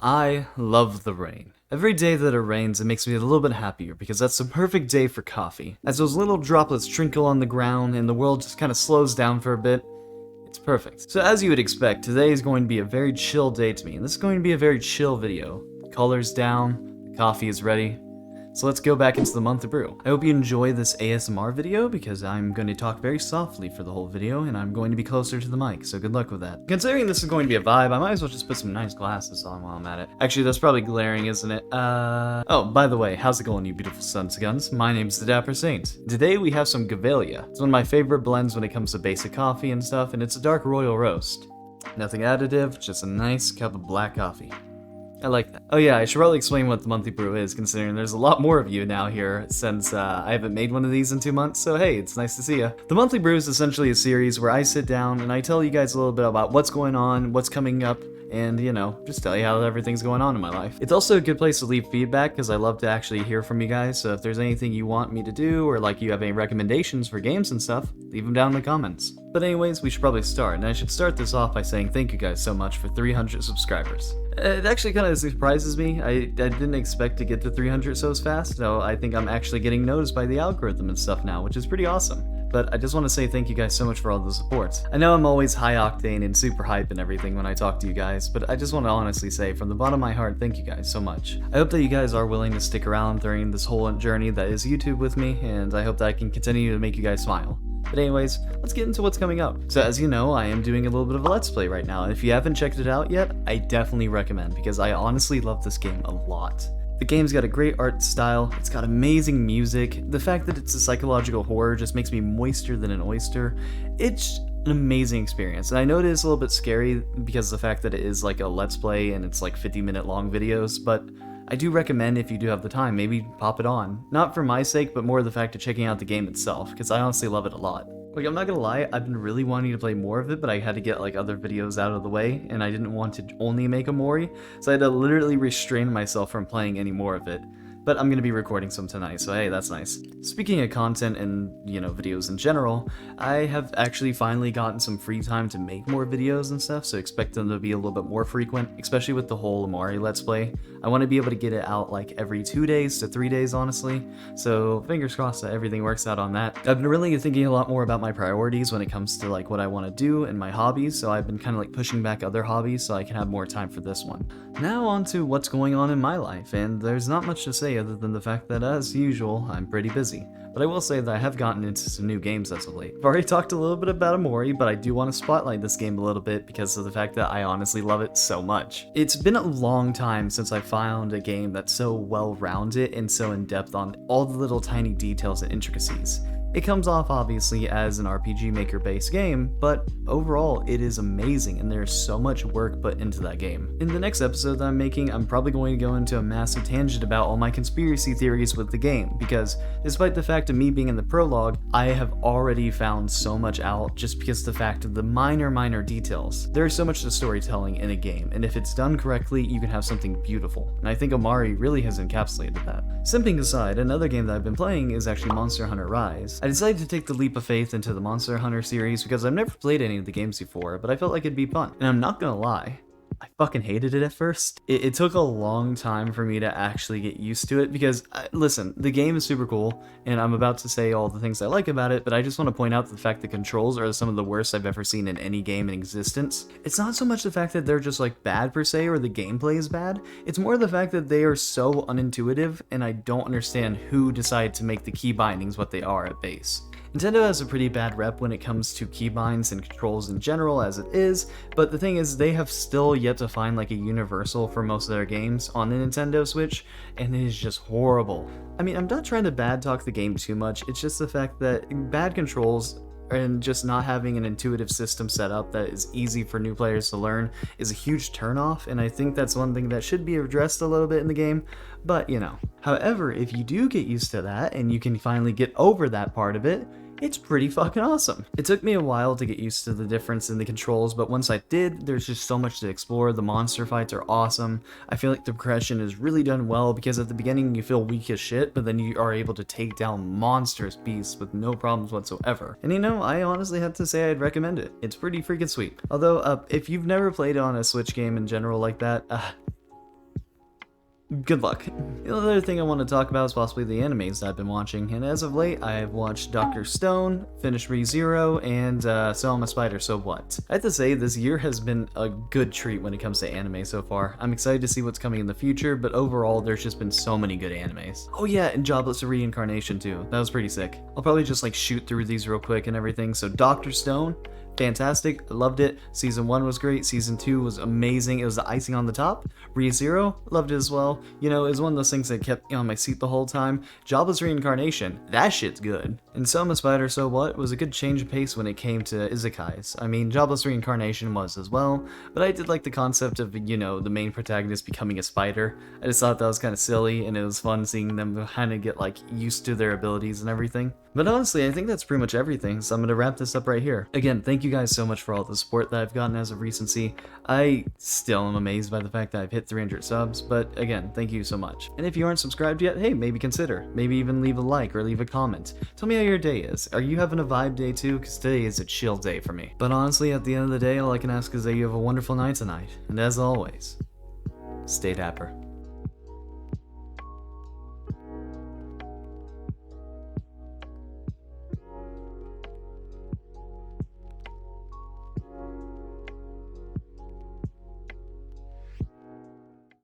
I love the rain. Every day that it rains, it makes me a little bit happier because that's the perfect day for coffee. As those little droplets trickle on the ground and the world just kind of slows down for a bit, it's perfect. So as you would expect, today is going to be a very chill day to me, and this is going to be a very chill video. The color's down, the coffee is ready, so let's go back into the Monthly Brew. I hope you enjoy this ASMR video because I'm going to talk very softly for the whole video and I'm going to be closer to the mic, so good luck with that. Considering this is going to be a vibe, I might as well just put some nice glasses on while I'm at it. Actually, that's probably glaring, isn't it? Oh, by the way, how's it going, you beautiful sons of guns? My name's the Dapper Saint. Today we have some Gavilia. It's one of my favorite blends when it comes to basic coffee and stuff, and it's a dark royal roast. Nothing additive, just a nice cup of black coffee. I like that. Oh yeah, I should probably explain what the Monthly Brew is, considering there's a lot more of you now here since I haven't made one of these in 2 months, so hey, it's nice to see ya. The Monthly Brew is essentially a series where I sit down and I tell you guys a little bit about what's going on, what's coming up, and, you know, just tell you how everything's going on in my life. It's also a good place to leave feedback, because I love to actually hear from you guys, so if there's anything you want me to do, or like you have any recommendations for games and stuff, leave them down in the comments. But anyways, we should probably start, and I should start this off by saying thank you guys so much for 300 subscribers. It actually kind of surprises me. I didn't expect to get to 300 so fast, so I think I'm actually getting noticed by the algorithm and stuff now, which is pretty awesome. But I just want to say thank you guys so much for all the support. I know I'm always high octane and super hype and everything when I talk to you guys, but I just want to honestly say from the bottom of my heart, thank you guys so much. I hope that you guys are willing to stick around during this whole journey that is YouTube with me, and I hope that I can continue to make you guys smile. But anyways, let's get into what's coming up. So as you know, I am doing a little bit of a Let's Play right now, and if you haven't checked it out yet, I definitely recommend, because I honestly love this game a lot. The game's got a great art style, it's got amazing music, the fact that it's a psychological horror just makes me moister than an oyster. It's an amazing experience, and I know it is a little bit scary because of the fact that it is like a Let's Play and it's like 50-minute long videos, but I do recommend if you do have the time, maybe pop it on. Not for my sake, but more the fact of checking out the game itself, because I honestly love it a lot. Like, I'm not gonna lie, I've been really wanting to play more of it, but I had to get like other videos out of the way, and I didn't want to only make a Mori, so I had to literally restrain myself from playing any more of it. But I'm gonna be recording some tonight, so hey, that's nice. Speaking of content and, you know, videos in general, I have actually finally gotten some free time to make more videos and stuff, so expect them to be a little bit more frequent, especially with the whole Amari Let's Play. I want to be able to get it out like every 2 days to 3 days, honestly, so fingers crossed that everything works out on that. I've been really thinking a lot more about my priorities when it comes to like what I want to do and my hobbies, so I've been kind of like pushing back other hobbies so I can have more time for this one. Now on to what's going on in my life, and there's not much to say other than the fact that, as usual, I'm pretty busy. But I will say that I have gotten into some new games as of late. I've already talked a little bit about Amori, but I do want to spotlight this game a little bit because of the fact that I honestly love it so much. It's been a long time since I found a game that's so well-rounded and so in-depth on all the little tiny details and intricacies. It comes off obviously as an RPG Maker based game, but overall it is amazing and there's so much work put into that game. In the next episode that I'm making, I'm probably going to go into a massive tangent about all my conspiracy theories with the game, because despite the fact of me being in the prologue, I have already found so much out just because of the fact of the minor details. There is so much to storytelling in a game, and if it's done correctly, you can have something beautiful, and I think Amari really has encapsulated that. Simping aside, another game that I've been playing is actually Monster Hunter Rise. I decided to take the leap of faith into the Monster Hunter series because I've never played any of the games before, but I felt like it'd be fun. And I'm not gonna lie, I fucking hated it at first. It took a long time for me to actually get used to it because, listen, the game is super cool, and I'm about to say all the things I like about it, but I just want to point out the fact the controls are some of the worst I've ever seen in any game in existence. It's not so much the fact that they're just like bad per se, or the gameplay is bad, it's more the fact that they are so unintuitive, and I don't understand who decided to make the key bindings what they are at base. Nintendo has a pretty bad rep when it comes to keybinds and controls in general as it is, but the thing is they have still yet to find like a universal for most of their games on the Nintendo Switch, and it is just horrible. I mean, I'm not trying to bad talk the game too much, it's just the fact that bad controls and just not having an intuitive system set up that is easy for new players to learn is a huge turnoff, and I think that's one thing that should be addressed a little bit in the game, but you know. However, if you do get used to that and you can finally get over that part of it, it's pretty fucking awesome. It took me a while to get used to the difference in the controls, but once I did, there's just so much to explore. The monster fights are awesome. I feel like the progression is really done well because at the beginning you feel weak as shit, but then you are able to take down monstrous beasts with no problems whatsoever. And you know, I honestly have to say I'd recommend it. It's pretty freaking sweet. Although, if you've never played on a Switch game in general like that, good luck. The other thing I want to talk about is possibly the animes that I've been watching, and as of late, I have watched Dr. Stone, finished ReZero, and So I'm a Spider, So What? I have to say, this year has been a good treat when it comes to anime so far. I'm excited to see what's coming in the future, but overall, there's just been so many good animes. Oh yeah, and Jobless Reincarnation too. That was pretty sick. I'll probably just like shoot through these real quick and everything. So Dr. Stone, fantastic. I loved it. Season 1 was great. Season 2 was amazing. It was the icing on the top. ReZero, loved it as well. You know, it was one of those things that kept me on my seat the whole time. Jobless Reincarnation, that shit's good. And Soma Spider, So What? Was a good change of pace when it came to isekais. I mean, Jobless Reincarnation was as well, but I did like the concept of, you know, the main protagonist becoming a spider. I just thought that was kind of silly, and it was fun seeing them kind of get, like, used to their abilities and everything. But honestly, I think that's pretty much everything, so I'm going to wrap this up right here. Again, thank you guys so much for all the support that I've gotten as of recency. I still am amazed by the fact that I've hit 300 subs, but again, thank you so much. And if you aren't subscribed yet, hey, maybe consider. Maybe even leave a like or leave a comment. Tell me how your day is. Are you having a vibe day too? Because today is a chill day for me. But honestly, at the end of the day, all I can ask is that you have a wonderful night tonight. And as always, stay dapper.